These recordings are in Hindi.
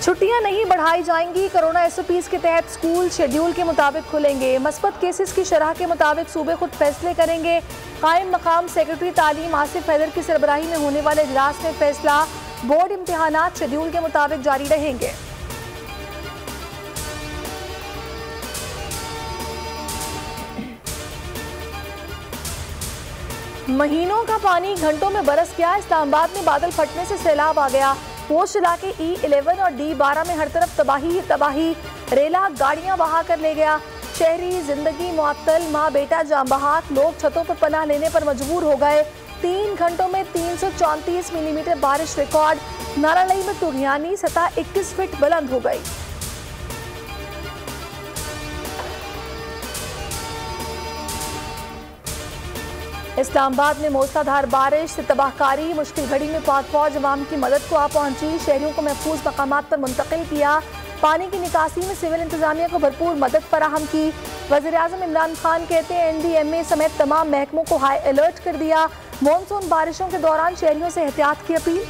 छुट्टियां नहीं बढ़ाई जाएंगी। कोरोना एसओपीज के तहत स्कूल शेड्यूल के मुताबिक खुलेंगे। मस्बत केसेस की शरह के मुताबिक सूबे खुद फैसले करेंगे। कायम मकाम सेक्रेटरी तालीम आसिफ हैदर की सरबराही में होने वाले इजलास में फैसला। बोर्ड इम्तिहानात शेड्यूल के मुताबिक जारी रहेंगे। महीनों का पानी घंटों में बरस गया। इस्लामाबाद में बादल फटने से सैलाब आ गया। पोस्ट इलाके E11 और D12 में हर तरफ तबाही ही तबाही। रेला गाड़ियां बहा कर ले गया। शहरी जिंदगी मुअत्तल, माँ बेटा जान बहाक। लोग छतों पर पनाह लेने पर मजबूर हो गए। 3 घंटों में 334 मिलीमीटर बारिश रिकॉर्ड। नारालई में तुगयानी सतह 21 फीट बुलंद हो गई। इस्लामाबाद में मूसलाधार बारिश से तबाहकारी। मुश्किल घड़ी में पाक फौज अवाम की मदद को आ पहुंची। शहरियों को महफूज मकामात पर मुंतकिल किया। पानी की निकासी में सिविल इंतजामिया को भरपूर मदद फराहम की। वज़ीर-ए-आज़म इमरान खान कहते हैं NDMA समेत तमाम महकमों को हाई अलर्ट कर दिया। मानसून बारिशों के दौरान शहरियों से एहतियात की अपील।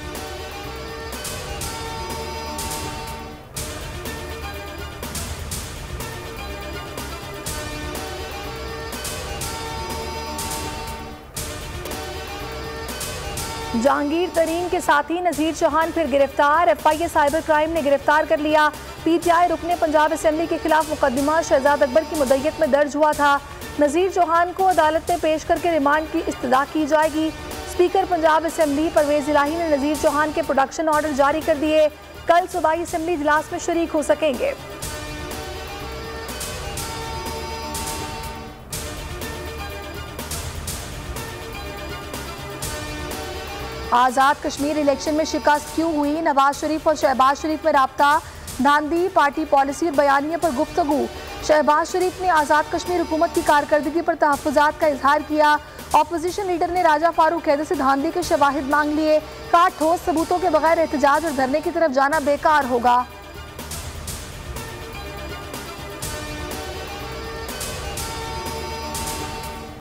जहांगीर तरीन के साथी नज़ीर चौहान फिर गिरफ्तार। FIA साइबर क्राइम ने गिरफ्तार कर लिया। PTI रुकने पंजाब असेंबली के खिलाफ मुकदमा शहजाद अकबर की मुद्दत में दर्ज हुआ था। नज़ीर चौहान को अदालत में पेश करके रिमांड की इस्तदा की जाएगी। स्पीकर पंजाब असेंबली परवेज इलाही ने नज़ीर चौहान के प्रोडक्शन ऑर्डर जारी कर दिए। कल सूबाई असेंबली इजलास में शरीक हो सकेंगे। आज़ाद कश्मीर इलेक्शन में शिकस्त क्यों हुई? नवाज शरीफ और शहबाज शरीफ में राब्ता। धांधी पार्टी पॉलिसी और बयानिए पर गुफ्तगू। शहबाज शरीफ ने आज़ाद कश्मीर हुकूमत की कारकर्दगी पर तहफ़्फ़ुज़ात का इजहार किया। अपोजिशन लीडर ने राजा फारूक हैदर से धांधी के शवाहिद मांग लिए। कहा ठोस सबूतों के बगैर एहतजाज और धरने की तरफ जाना बेकार होगा।